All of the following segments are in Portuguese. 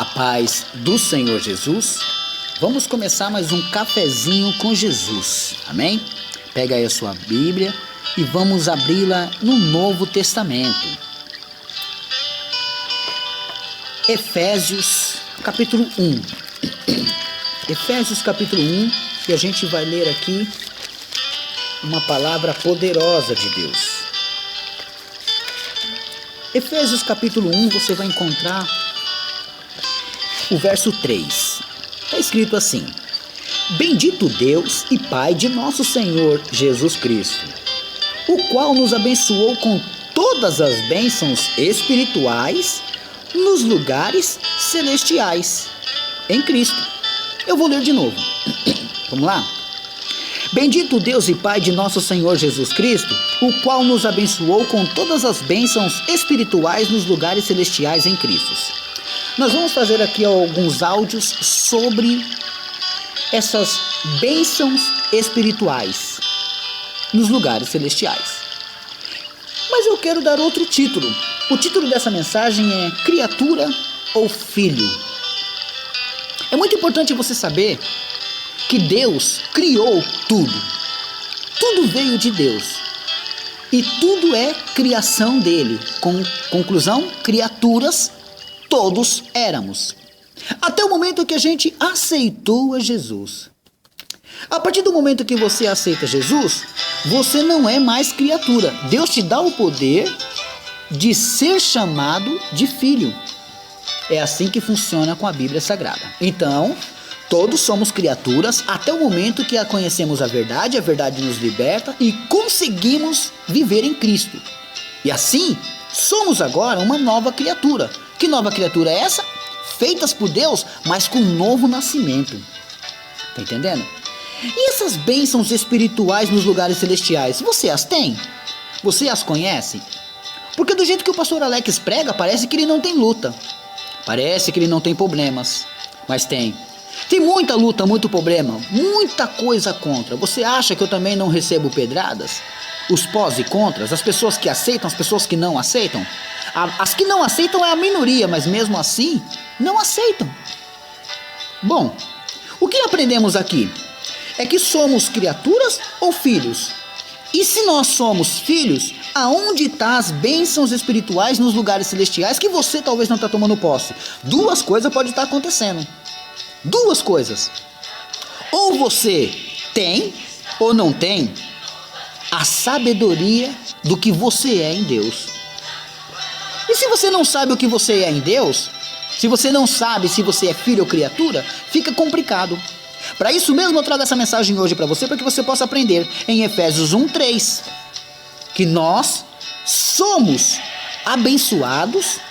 A paz do Senhor Jesus. Vamos começar mais um cafezinho com Jesus, amém? Pega aí a sua Bíblia e vamos abri-la no Novo Testamento. Efésios capítulo 1. Efésios capítulo 1, e a gente vai ler aqui uma palavra poderosa de Deus. Efésios capítulo 1, você vai encontrar o verso 3. Está escrito assim: Bendito Deus e Pai de nosso Senhor Jesus Cristo, o qual nos abençoou com todas as bênçãos espirituais nos lugares celestiais em Cristo. Eu vou ler de novo. Vamos lá? Bendito Deus e Pai de nosso Senhor Jesus Cristo, o qual nos abençoou com todas as bênçãos espirituais nos lugares celestiais em Cristo. Nós vamos fazer aqui alguns áudios sobre essas bênçãos espirituais nos lugares celestiais. Mas eu quero dar outro título. O título dessa mensagem é Criatura ou Filho. É muito importante você saber que Deus criou tudo. Tudo veio de Deus. E tudo é criação dele. Com conclusão, criaturas todos éramos. Até o momento que a gente aceitou a Jesus. A partir do momento que você aceita Jesus, você não é mais criatura. Deus te dá o poder de ser chamado de filho. É assim que funciona com a Bíblia Sagrada. Então, todos somos criaturas até o momento que conhecemos a verdade nos liberta e conseguimos viver em Cristo. E assim, somos agora uma nova criatura. Que nova criatura é essa? Feitas por Deus, mas com um novo nascimento. Tá entendendo? E essas bênçãos espirituais nos lugares celestiais, você as tem? Você as conhece? Porque do jeito que o pastor Alex prega, parece que ele não tem luta. Parece que ele não tem problemas. Mas tem. Tem muita luta, muito problema, muita coisa contra. Você acha que eu também não recebo pedradas? Os pós e contras, as pessoas que aceitam, as pessoas que não aceitam? As que não aceitam é a minoria, mas mesmo assim, não aceitam. Bom, o que aprendemos aqui? É que somos criaturas ou filhos? E se nós somos filhos, aonde estão as bênçãos espirituais nos lugares celestiais que você talvez não está tomando posse? Duas coisas podem estar acontecendo. Duas coisas. Ou você tem ou não tem a sabedoria do que você é em Deus. E se você não sabe o que você é em Deus, se você não sabe se você é filho ou criatura, fica complicado. Para isso mesmo eu trago essa mensagem hoje para você, para que você possa aprender em Efésios 1:3, que nós somos abençoados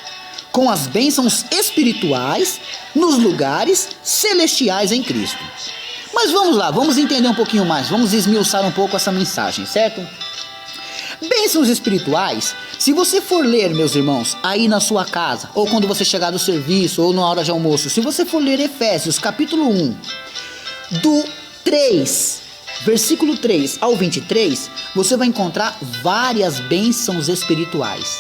com as bênçãos espirituais nos lugares celestiais em Cristo. Mas vamos lá, vamos entender um pouquinho mais, vamos esmiuçar um pouco essa mensagem, certo? Bênçãos espirituais, se você for ler, meus irmãos, aí na sua casa, ou quando você chegar do serviço, ou na hora de almoço, se você for ler Efésios capítulo 1, do 3, versículo 3 ao 23, você vai encontrar várias bênçãos espirituais.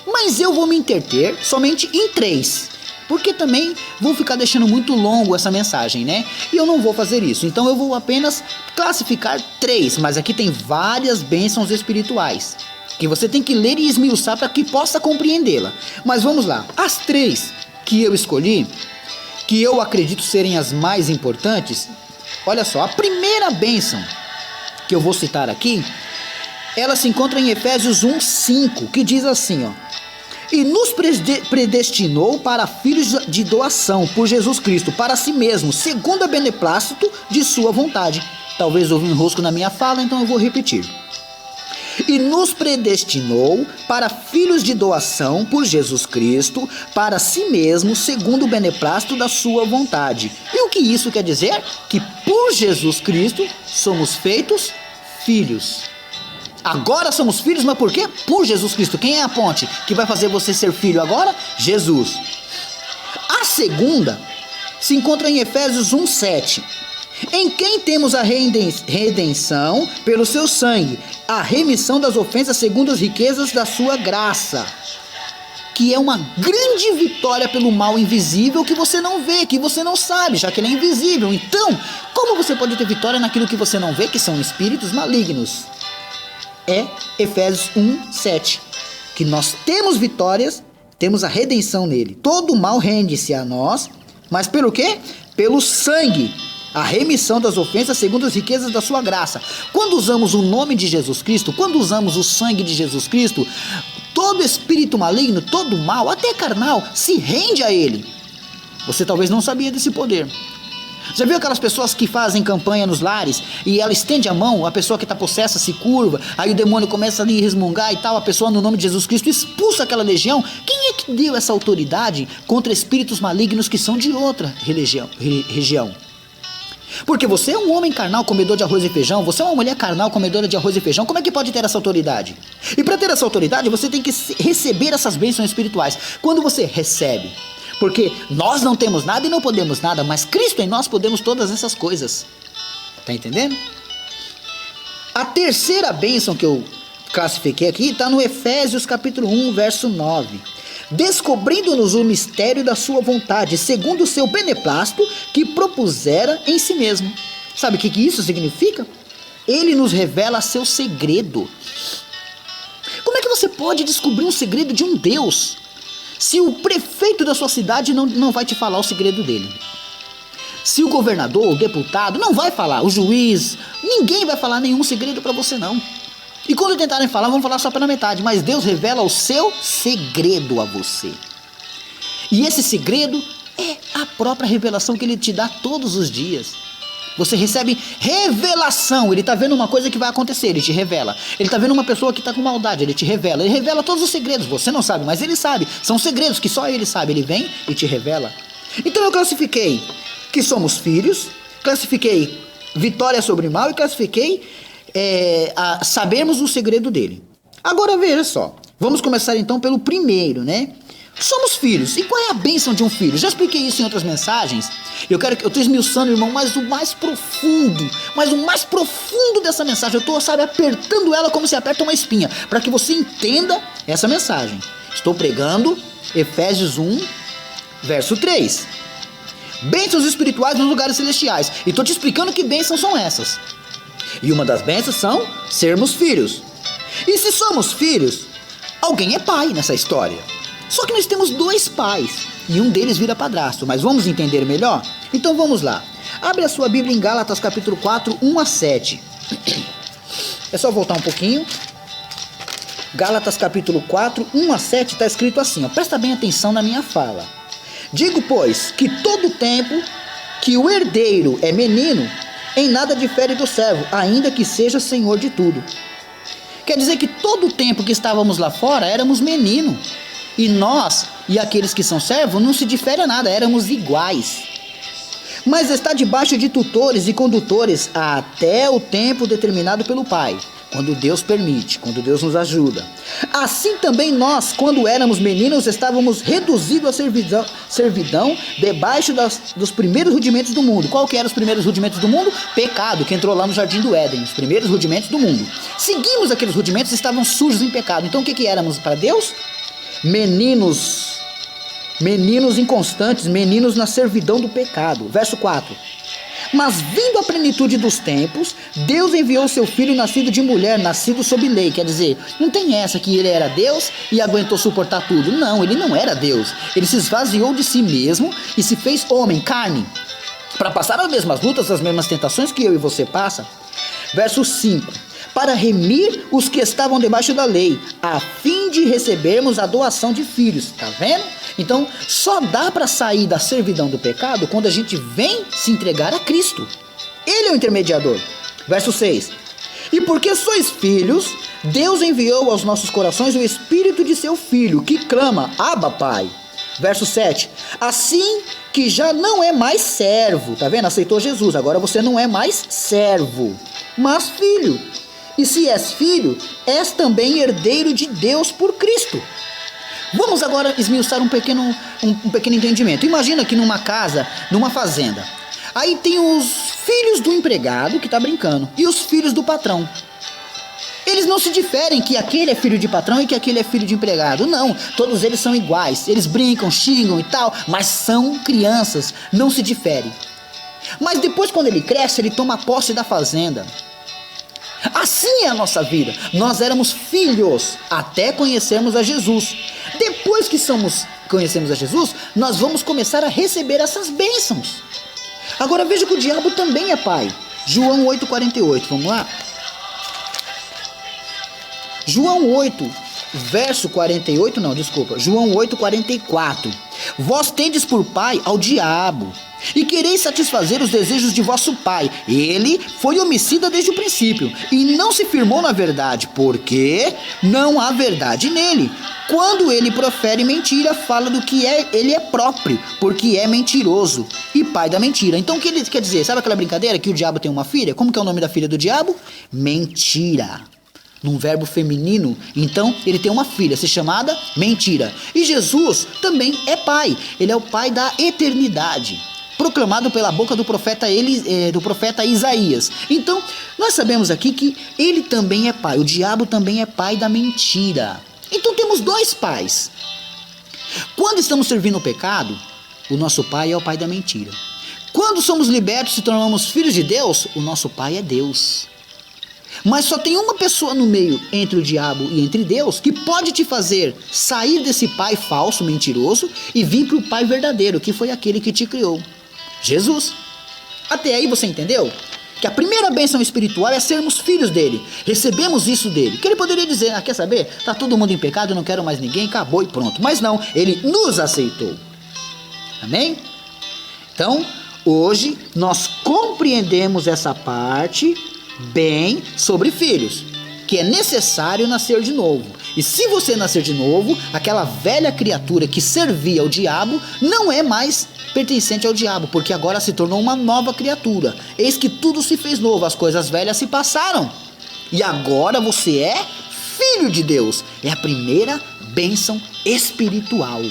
Mas eu vou me interter somente em 3, porque também vou ficar deixando muito longo essa mensagem, né? E eu não vou fazer isso, então eu vou apenas classificar 3, mas aqui tem várias bênçãos espirituais, que você tem que ler e esmiuçar para que possa compreendê-la. Mas vamos lá, as 3 que eu escolhi, que eu acredito serem as mais importantes, olha só, a primeira bênção que eu vou citar aqui, ela se encontra em Efésios 1:5, que diz assim, ó: E nos predestinou para filhos de doação por Jesus Cristo, para si mesmo, segundo a beneplácito de sua vontade. Talvez houve um enrosco na minha fala, então eu vou repetir. E nos predestinou para filhos de doação por Jesus Cristo, para si mesmo, segundo o beneplácito da sua vontade. E o que isso quer dizer? Que por Jesus Cristo somos feitos filhos. Agora somos filhos, mas por quê? Por Jesus Cristo. Quem é a ponte que vai fazer você ser filho agora? Jesus. A segunda se encontra em Efésios 1:7. Em quem temos a redenção pelo seu sangue, a remissão das ofensas segundo as riquezas da sua graça. que é uma grande vitória pelo mal invisível que você não vê, que você não sabe, já que ele é invisível. Então, como você pode ter vitória naquilo que você não vê, que são espíritos malignos? É Efésios 1:7, que nós temos vitórias, temos a redenção nele. Todo mal rende-se a nós, mas pelo quê? Pelo sangue, a remissão das ofensas segundo as riquezas da sua graça. Quando usamos o nome de Jesus Cristo, quando usamos o sangue de Jesus Cristo, todo espírito maligno, todo mal, até carnal, se rende a ele. Você talvez não sabia desse poder. Já viu aquelas pessoas que fazem campanha nos lares e ela estende a mão, a pessoa que está possessa se curva, aí o demônio começa ali a resmungar e tal, a pessoa no nome de Jesus Cristo expulsa aquela legião? Quem é que deu essa autoridade contra espíritos malignos que são de outra região? Porque você é um homem carnal comedor de arroz e feijão, você é uma mulher carnal comedora de arroz e feijão, como é que pode ter essa autoridade? E para ter essa autoridade você tem que receber essas bênçãos espirituais. Quando você recebe, porque nós não temos nada e não podemos nada, mas Cristo em nós podemos todas essas coisas. Tá entendendo? A terceira bênção que eu classifiquei aqui está no Efésios capítulo 1, verso 9. Descobrindo-nos o mistério da sua vontade, segundo o seu beneplácito, que propusera em si mesmo. Sabe o que isso significa? Ele nos revela seu segredo. Como é que você pode descobrir um segredo de um Deus, se o prefeito da sua cidade não vai te falar o segredo dele? Se o governador, o deputado, não vai falar, o juiz, ninguém vai falar nenhum segredo para você não. E quando tentarem falar, vão falar só pela metade. Mas Deus revela o seu segredo a você. E esse segredo é a própria revelação que Ele te dá todos os dias. Você recebe revelação. Ele está vendo uma coisa que vai acontecer, Ele te revela. Ele está vendo uma pessoa que está com maldade, Ele te revela. Ele revela todos os segredos. Você não sabe, mas Ele sabe. São segredos que só Ele sabe. Ele vem e te revela. Então eu classifiquei que somos filhos, classifiquei vitória sobre o mal e classifiquei a sabermos o segredo dele. Agora veja só, vamos começar então pelo primeiro, né? Somos filhos. E qual é a bênção de um filho? Já expliquei isso em outras mensagens. Eu estou esmiuçando, irmão, mas o mais profundo dessa mensagem, eu estou, sabe, apertando ela como se aperta uma espinha, para que você entenda essa mensagem. Estou pregando Efésios 1, verso 3. Bênçãos espirituais nos lugares celestiais. E estou te explicando que bênçãos são essas. E uma das bênçãos são sermos filhos. E se somos filhos, alguém é pai nessa história. Só que nós temos dois pais e um deles vira padrasto. Mas vamos entender melhor? Então vamos lá. Abre a sua Bíblia em Gálatas capítulo 4, 1 a 7. É só voltar um pouquinho. Gálatas capítulo 4, 1 a 7 está escrito assim, ó. Presta bem atenção na minha fala. Digo, pois, que todo tempo que o herdeiro é menino, em nada difere do servo, ainda que seja senhor de tudo. Quer dizer que todo o tempo que estávamos lá fora, éramos menino. E nós, e aqueles que são servos, não se difere a nada, éramos iguais. Mas está debaixo de tutores e condutores até o tempo determinado pelo Pai, quando Deus permite, quando Deus nos ajuda. Assim também nós, quando éramos meninos, estávamos reduzidos à servidão debaixo dos primeiros rudimentos do mundo. Qual que eram os primeiros rudimentos do mundo? Pecado, que entrou lá no jardim do Éden, os primeiros rudimentos do mundo. Seguimos aqueles rudimentos e estavam sujos em pecado. Então o que éramos para Deus? Meninos inconstantes, meninos na servidão do pecado. Verso 4. Mas vindo a plenitude dos tempos, Deus enviou seu filho nascido de mulher, nascido sob lei. Quer dizer, não tem essa que ele era Deus e aguentou suportar tudo. Não, ele não era Deus. Ele se esvaziou de si mesmo e se fez homem, carne, para passar as mesmas lutas, as mesmas tentações que eu e você passa. Verso 5. Para remir os que estavam debaixo da lei, a fim de recebermos a doação de filhos. Tá vendo? Então, só dá para sair da servidão do pecado quando a gente vem se entregar a Cristo. Ele é o intermediador. Verso 6. E porque sois filhos, Deus enviou aos nossos corações o Espírito de seu Filho, que clama, Abba, Pai. Verso 7. Assim que já não é mais servo. Tá vendo? Aceitou Jesus. Agora você não é mais servo, mas filho. E se és filho, és também herdeiro de Deus por Cristo. Vamos agora esmiuçar um pequeno entendimento. Imagina que numa casa, numa fazenda, aí tem os filhos do empregado que está brincando e os filhos do patrão. Eles não se diferem que aquele é filho de patrão e que aquele é filho de empregado. Não, todos eles são iguais. Eles brincam, xingam e tal, mas são crianças, não se diferem. Mas depois, quando ele cresce, ele toma posse da fazenda. Assim é a nossa vida. Nós éramos filhos até conhecermos a Jesus. Depois que conhecemos a Jesus, nós vamos começar a receber essas bênçãos. Agora veja que o diabo também é pai. João 8,48, vamos lá? João 8, verso 48, não, desculpa. João 8,44. Vós tendes por pai ao diabo, e quereis satisfazer os desejos de vosso pai. Ele foi homicida desde o princípio, e não se firmou na verdade, porque não há verdade nele. Quando ele profere mentira, fala do que ele é próprio, porque é mentiroso e pai da mentira. Então o que ele quer dizer? Sabe aquela brincadeira que o diabo tem uma filha? Como que é o nome da filha do diabo? Mentira. Num verbo feminino, então ele tem uma filha, se chamada Mentira. E Jesus também é pai, ele é o pai da eternidade, proclamado pela boca do profeta Isaías. Então, nós sabemos aqui que ele também é pai, o diabo também é pai da mentira. Então temos dois pais. Quando estamos servindo o pecado, o nosso pai é o pai da mentira. Quando somos libertos e tornamos filhos de Deus, o nosso pai é Deus. Mas só tem uma pessoa no meio entre o diabo e entre Deus que pode te fazer sair desse pai falso, mentiroso, e vir para o pai verdadeiro, que foi aquele que te criou, Jesus. Até aí você entendeu? Que a primeira bênção espiritual é sermos filhos dele. Recebemos isso dele. Que ele poderia dizer, quer saber? Tá todo mundo em pecado, não quero mais ninguém, acabou e pronto. Mas não, ele nos aceitou. Amém? Então, hoje nós compreendemos essa parte bem sobre filhos, que é necessário nascer de novo. E se você nascer de novo, aquela velha criatura que servia ao diabo não é mais pertencente ao diabo, porque agora se tornou uma nova criatura. Eis que tudo se fez novo, as coisas velhas se passaram, e agora você é filho de Deus. É a primeira bênção espiritual.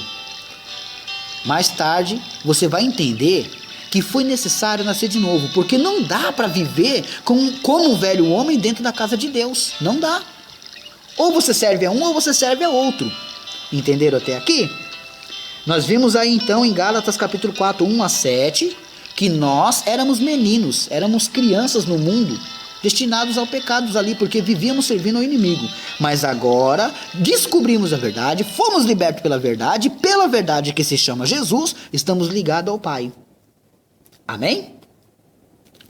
Mais tarde você vai entender que foi necessário nascer de novo, porque não dá para viver como um velho homem dentro da casa de Deus. Não dá. Ou você serve a um ou você serve a outro. Entenderam até aqui? Nós vimos aí então em Gálatas capítulo 4, 1 a 7, que nós éramos meninos, éramos crianças no mundo, destinados ao pecado ali, porque vivíamos servindo ao inimigo. Mas agora descobrimos a verdade, fomos libertos pela verdade que se chama Jesus, estamos ligados ao Pai. Amém?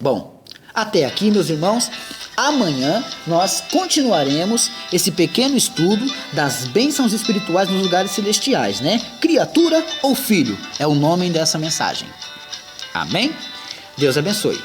Bom, até aqui, meus irmãos. Amanhã nós continuaremos esse pequeno estudo das bênçãos espirituais nos lugares celestiais, né? Criatura ou filho é o nome dessa mensagem. Amém? Deus abençoe.